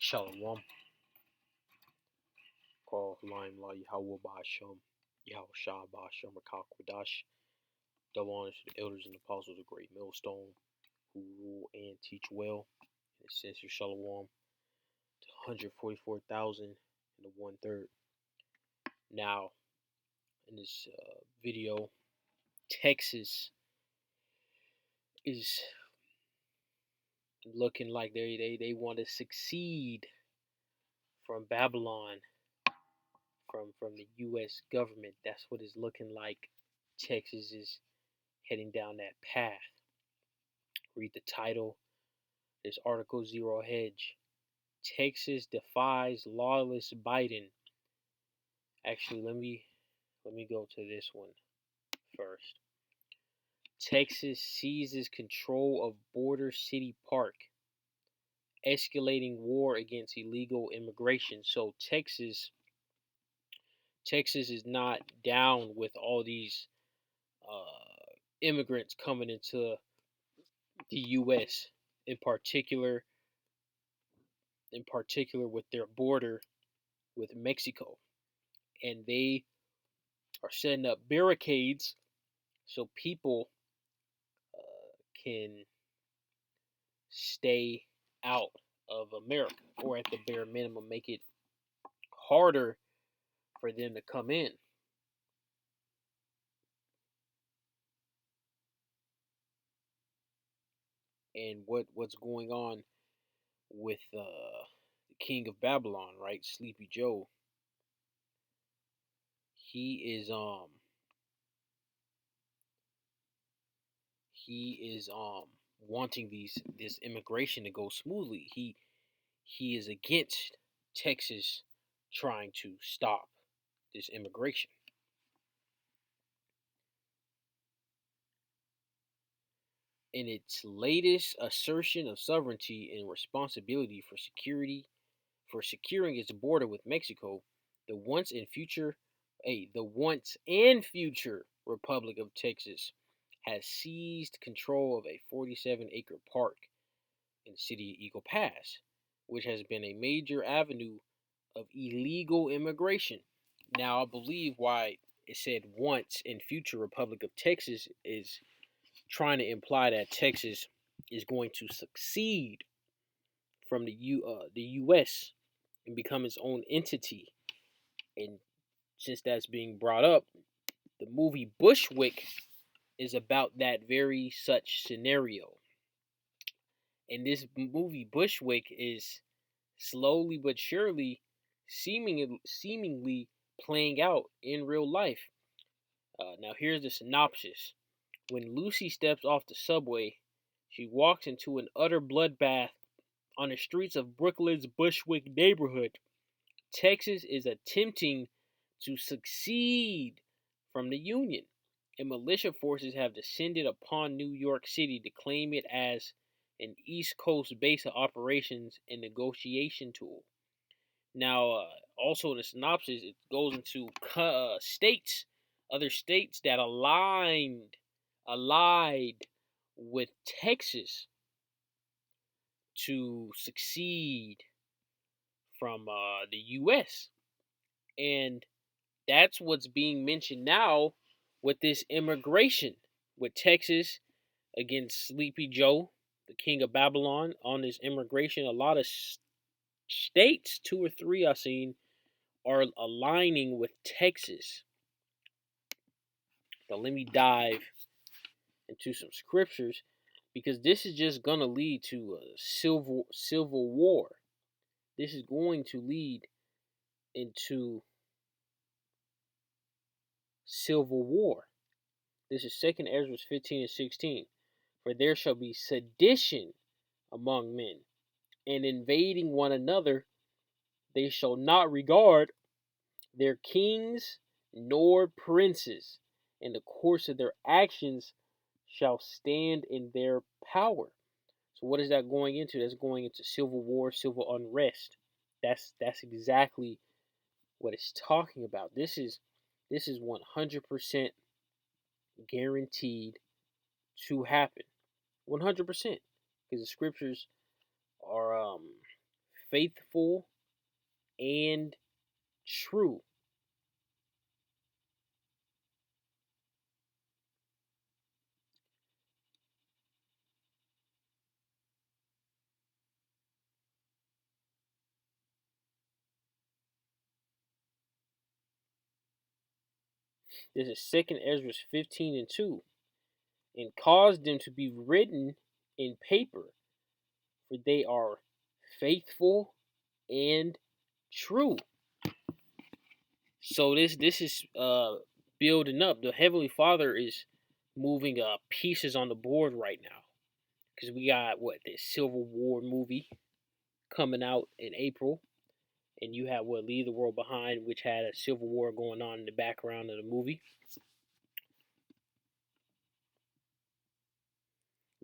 Shalom, call Limelight Yahweh Basham, Yahushua Basham, Rakakwadash. Double honors to the elders and apostles of Great Millstone who rule and teach well. And sincere Shalom to 144,000 and the 1/3. Now, in this video, Texas is looking like they want to succeed from Babylon, from the U.S. government. That's what it's looking like. Texas is heading down that path. Read the title. This article, Zero Hedge. Texas defies lawless Biden. Actually, let me go to this one first. Texas seizes control of Border City Park, escalating war against illegal immigration. So Texas is not down with all these immigrants coming into the U.S. in particular with their border with Mexico, and they are setting up barricades so people can stay out of America, or at the bare minimum make it harder for them to come in. And what's going on with the king of Babylon, right? Sleepy Joe. He is wanting this immigration to go smoothly. He is against Texas trying to stop this immigration. In its latest assertion of sovereignty and responsibility for securing its border with Mexico, the once and future Republic of Texas has seized control of a 47-acre park in the city of Eagle Pass, which has been a major avenue of illegal immigration. Now, I believe why it said once and future Republic of Texas is trying to imply that Texas is going to succeed from the U.S. and become its own entity. And since that's being brought up, the movie Bushwick is about that very such scenario. And this movie Bushwick is slowly but surely seemingly playing out in real life. Now here's the synopsis. When Lucy steps off the subway, she walks into an utter bloodbath on the streets of Brooklyn's Bushwick neighborhood. Texas is attempting to secede from the Union, and militia forces have descended upon New York City to claim it as an East Coast base of operations and negotiation tool. Now, also in the synopsis, it goes into other states that allied with Texas to succeed from the U.S. And that's what's being mentioned now with this immigration, with Texas against Sleepy Joe, the king of Babylon, on this immigration. A lot of states, 2 or 3 I've seen, are aligning with Texas. Now let me dive into some scriptures, because this is just gonna lead to a civil war. This is going to lead into civil war. This is 2nd Ezra 15 and 16. For there shall be sedition among men, and invading one another. They shall not regard their kings nor princes, and the course of their actions shall stand in their power. So what is that going into? That's going into civil war, civil unrest. That's exactly what it's talking about. This is 100% guaranteed to happen. 100%, because the scriptures are faithful and true. This is Second Ezra 15:2, and caused them to be written in paper, for they are faithful and true. So this is building up. The Heavenly Father is moving pieces on the board right now, because we got what, this Civil War movie coming out in April, and you have what, Leave the World Behind, which had a civil war going on in the background of the movie.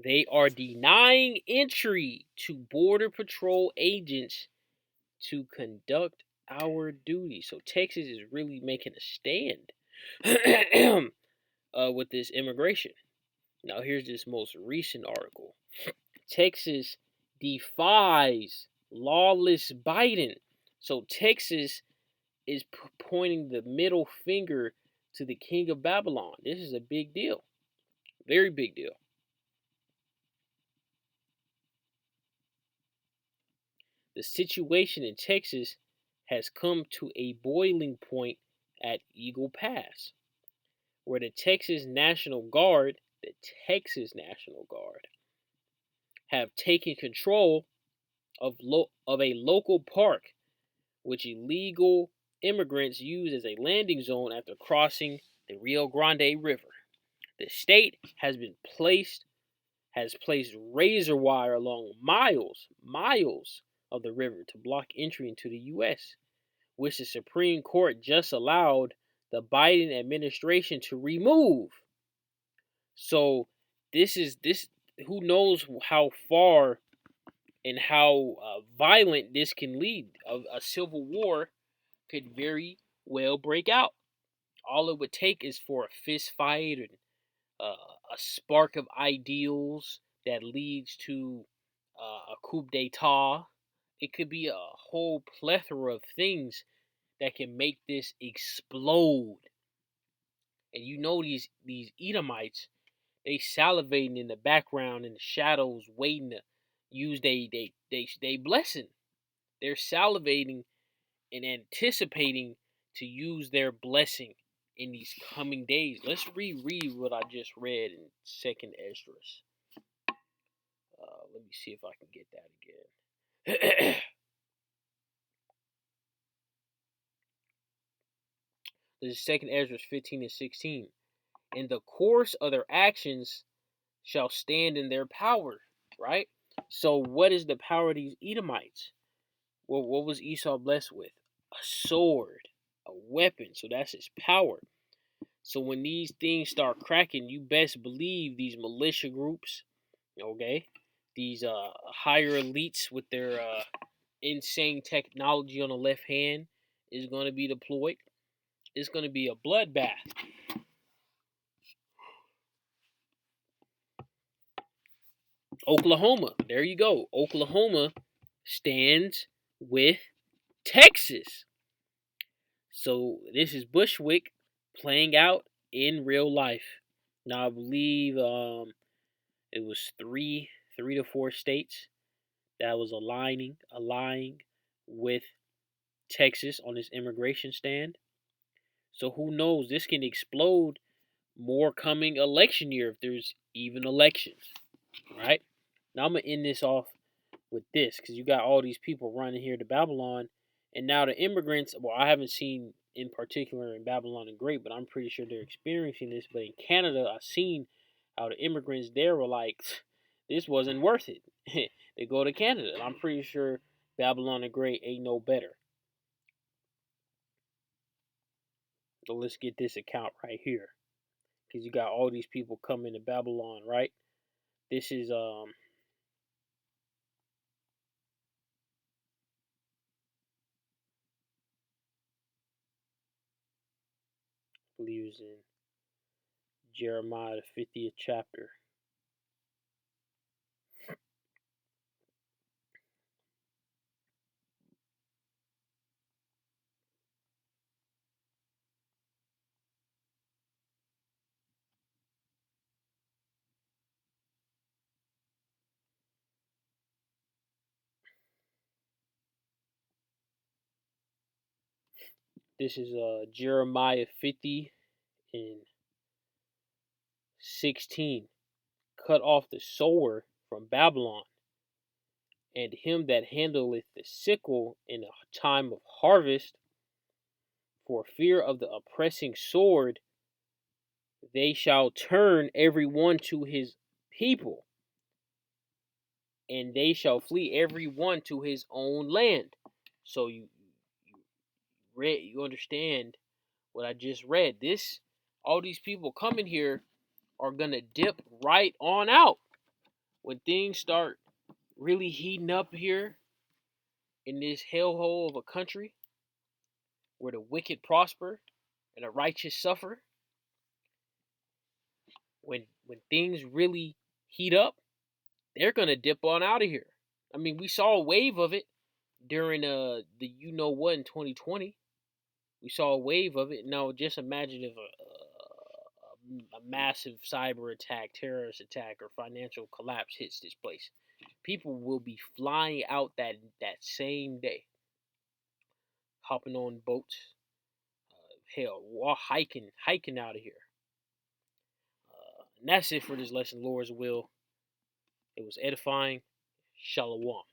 They are denying entry to Border Patrol agents to conduct our duty. So Texas is really making a stand with this immigration. Now, here's this most recent article. Texas defies lawless Biden. So Texas is pointing the middle finger to the king of Babylon. This is a big deal. Very big deal. The situation in Texas has come to a boiling point at Eagle Pass, where the Texas National Guard, have taken control of a local park, which illegal immigrants use as a landing zone after crossing the Rio Grande River. The state has placed razor wire along miles of the river to block entry into the U.S., which the Supreme Court just allowed the Biden administration to remove. So this. Who knows how far and how violent this can lead? A civil war could very well break out. All it would take is for a fist fight and a spark of ideals that leads to a coup d'état. It could be a whole plethora of things that can make this explode. And you know these Edomites, they salivating in the background in the shadows, waiting to use they blessing. They're salivating and anticipating to use their blessing in these coming days. Let's reread what I just read in Second Esdras. Let me see if I can get that again. This is Second Esdras 15:16. In the course of their actions shall stand in their power. Right? So what is the power of these Edomites? Well, what was Esau blessed with? A sword, a weapon. So that's his power. So when these things start cracking, you best believe these militia groups, okay, these higher elites with their insane technology on the left hand is going to be deployed. It's going to be a bloodbath. Oklahoma, there you go. Oklahoma stands with Texas. So this is Bushwick playing out in real life. Now I believe it was three to four states that was aligning with Texas on this immigration stand. So who knows? This can explode more coming election year if there's even elections, right? Now I'm gonna end this off with this because you got all these people running here to Babylon, and now the immigrants. Well, I haven't seen in particular in Babylon and Great, but I'm pretty sure they're experiencing this. But in Canada, I've seen how the immigrants there were like, this wasn't worth it. They go to Canada. And I'm pretty sure Babylon the Great ain't no better. So let's get this account right here. Because you got all these people coming to Babylon, right? This is I believe it was in Jeremiah the 50th chapter. This is Jeremiah 50 and 16. Cut off the sower from Babylon, and him that handleth the sickle in a time of harvest, for fear of the oppressing sword. They shall turn every one to his people, and they shall flee every one to his own land. So you understand what I just read. All these people coming here are gonna dip right on out when things start really heating up here in this hellhole of a country where the wicked prosper and the righteous suffer. When things really heat up, they're gonna dip on out of here. I mean, we saw a wave of it during the you know what in 2020. We saw a wave of it. Now, just imagine if a massive cyber attack, terrorist attack, or financial collapse hits this place. People will be flying out that same day, hopping on boats, hell, hiking out of here. And that's it for this lesson, Lord's will. It was edifying. Shalom.